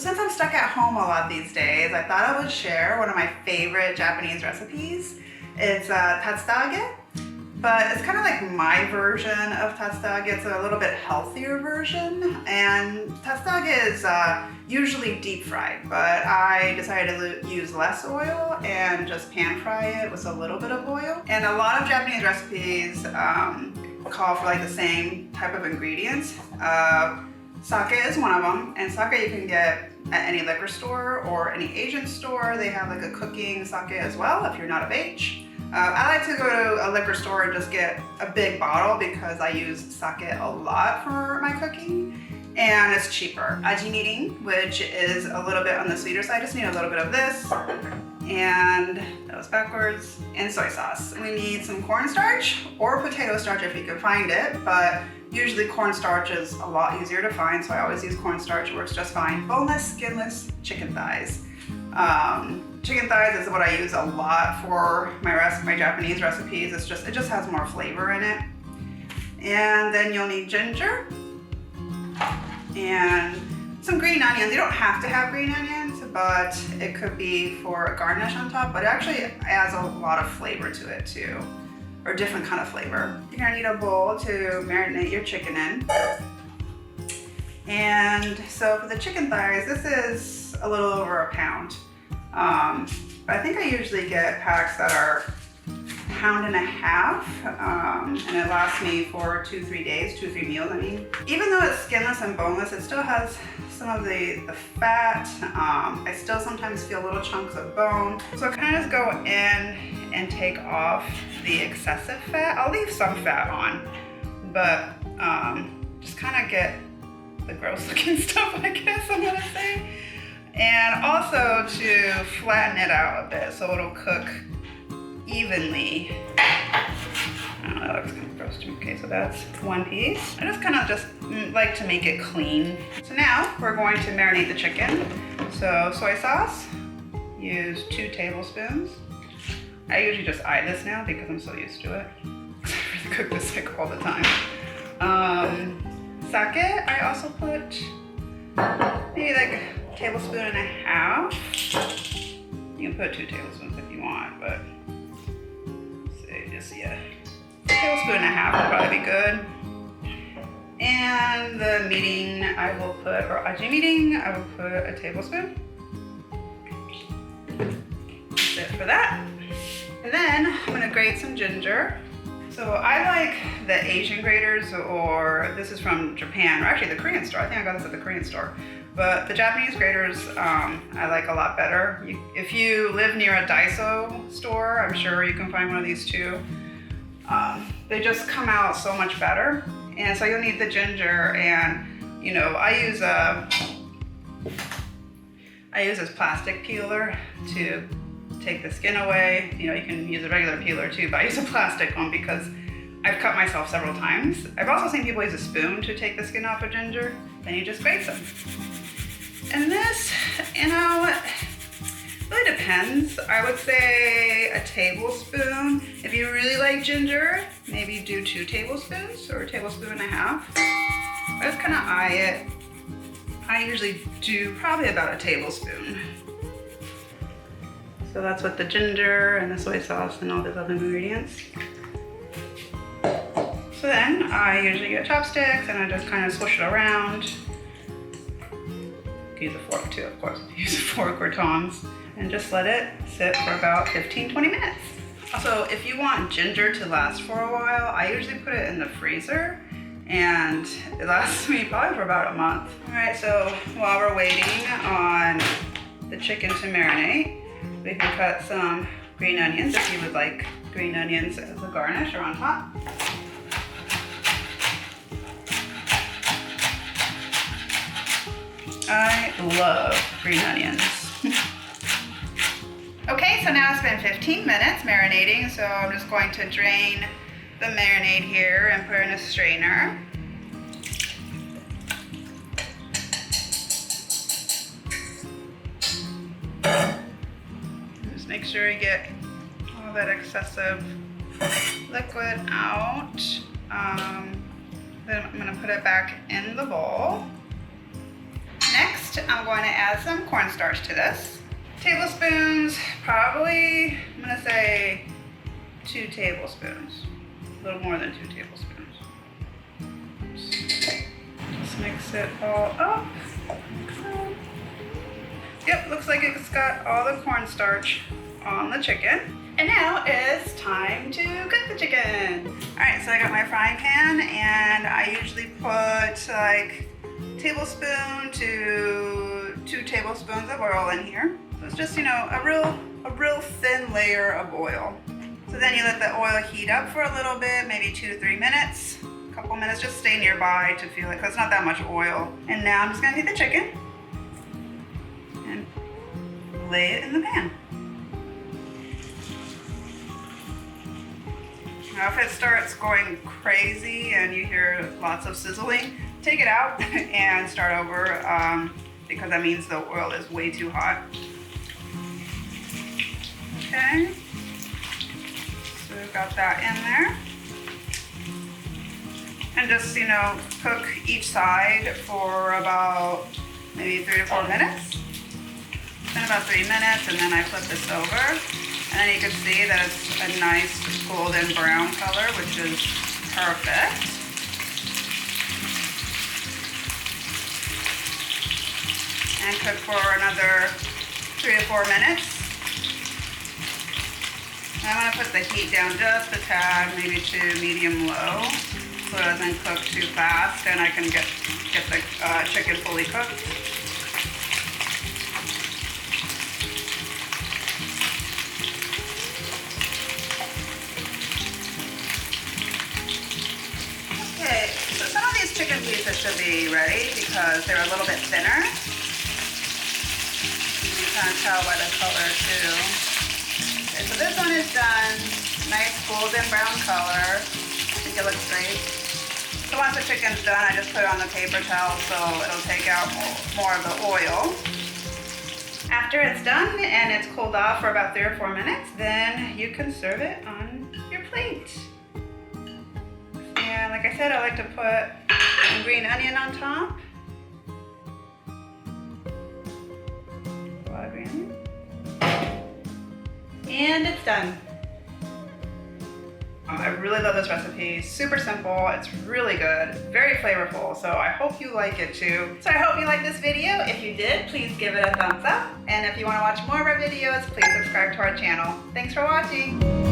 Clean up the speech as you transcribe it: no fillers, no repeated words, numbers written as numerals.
since I'm stuck at home a lot these days, I thought I would share one of my favorite Japanese recipes. It's Tatsuta, but it's kind of like my version of Tatsuta. It's a little bit healthier version, and Tatsuta is usually deep fried, but I decided to use less oil and just pan fry it with a little bit of oil. And a lot of Japanese recipes call for like the same type of ingredients. Sake is one of them, and sake you can get at any liquor store or any Asian store. They have like a cooking sake as well if you're not of age. I like to go to a liquor store and just get a big bottle because I use sake a lot for my cooking, and it's cheaper. Aji mirin, which is a little bit on the sweeter side, just need a little bit of this, and that was backwards, and soy sauce. We need some cornstarch or potato starch if you can find it, but usually cornstarch is a lot easier to find, so I always use cornstarch. It works just fine. Boneless, skinless chicken thighs. Chicken thighs is what I use a lot for my Japanese recipes. It just has more flavor in it. And then you'll need ginger and some green onions. You don't have to have green onions, but it could be for a garnish on top, but it actually adds a lot of flavor to it too, or a different kind of flavor. You're gonna need a bowl to marinate your chicken in. And so for the chicken thighs, this is a little over a pound. I think I usually get packs that are 1.5 pounds, and it lasts me for 2-3 days, 2-3 meals, I mean. Even though it's skinless and boneless, it still has some of the fat. I still sometimes feel little chunks of bone. So I kind of just go in and take off the excessive fat. I'll leave some fat on, but just kind of get the gross looking stuff, I guess I'm gonna say. And also to flatten it out a bit so it'll cook evenly. I don't know, that looks kind of gross to me. Okay, so that's one piece. I just kind of like to make it clean. So now we're going to marinate the chicken. So soy sauce, use 2 tablespoons. I usually just eye this now because I'm so used to it. I really cook this like all the time. Sake, I also put maybe like 1.5 tablespoons. You can put 2 tablespoons if you want, but say just 1.5 tablespoons would probably be good. And the mirin I will put, or aji mirin, I will put 1 tablespoon. That's it for that. And then I'm gonna grate some ginger. So I like the Asian graters, or this is from Japan, or actually the Korean store. I think I got this at the Korean store. But the Japanese graters I like a lot better. If you live near a Daiso store, I'm sure you can find one of these too. They just come out so much better. And so you'll need the ginger, and you know, I use this plastic peeler to take the skin away. You know, you can use a regular peeler too, but I use a plastic one because I've cut myself several times. I've also seen people use a spoon to take the skin off of ginger, then you just grate them. And this, you know, really depends. I would say 1 tablespoon. If you really like ginger, maybe do 2 tablespoons or 1.5 tablespoons. I just kind of eye it. I usually do probably about 1 tablespoon. So that's with the ginger and the soy sauce and all those other ingredients. So then I usually get chopsticks and I just kind of swish it around. You can use a fork too, of course, if you use a fork or tongs. And just let it sit for about 15-20 minutes. Also, if you want ginger to last for a while, I usually put it in the freezer, and it lasts me probably for about a month. All right, so while we're waiting on the chicken to marinate, we can cut some green onions if you would like green onions as a garnish or on top. I love green onions. Okay, so now it's been 15 minutes marinating, so I'm just going to drain the marinade here and put it in a strainer. Just make sure you get all that excessive liquid out. Then I'm gonna put it back in the bowl. Next, Next, I'm going to add some cornstarch to this. Tablespoons, probably, I'm gonna say 2 tablespoons. A little more than 2 tablespoons. Just mix it all up. Yep, looks like it's got all the cornstarch on the chicken. And now it's time to cook the chicken. All right, so I got my frying pan, and I usually put like tablespoon to 2 tablespoons of oil in here. So it's just, you know, a real thin layer of oil. So then you let the oil heat up for a little bit, maybe 2 to 3 minutes. A couple minutes, just stay nearby to feel it, because it's not that much oil. And now I'm just gonna take the chicken and lay it in the pan. Now if it starts going crazy and you hear lots of sizzling, take it out and start over, because that means the oil is way too hot. Okay, so we've got that in there. And just, you know, cook each side for about maybe 3 to 4 minutes. Then about 3 minutes, and then I flip this over. And then you can see that it's a nice golden brown color, which is perfect. And cook for another 3 to 4 minutes. And I'm gonna put the heat down just a tad, maybe to medium-low, so it doesn't cook too fast, and I can get the chicken fully cooked. Okay, so some of these chicken pieces should be ready because they're a little bit thinner. You can tell by the color too. Okay, so this one is done. Nice golden brown color. I think it looks great. So once the chicken's done, I just put it on the paper towel so it'll take out more of the oil. After it's done and it's cooled off for about 3 or 4 minutes, then you can serve it on your plate. And like I said, I like to put some green onion on top. A lot of green onion. And it's done. I really love this recipe. Super simple, it's really good, very flavorful, so I hope you like it too. So I hope you liked this video. If you did, please give it a thumbs up. And if you want to watch more of our videos, please subscribe to our channel. Thanks for watching.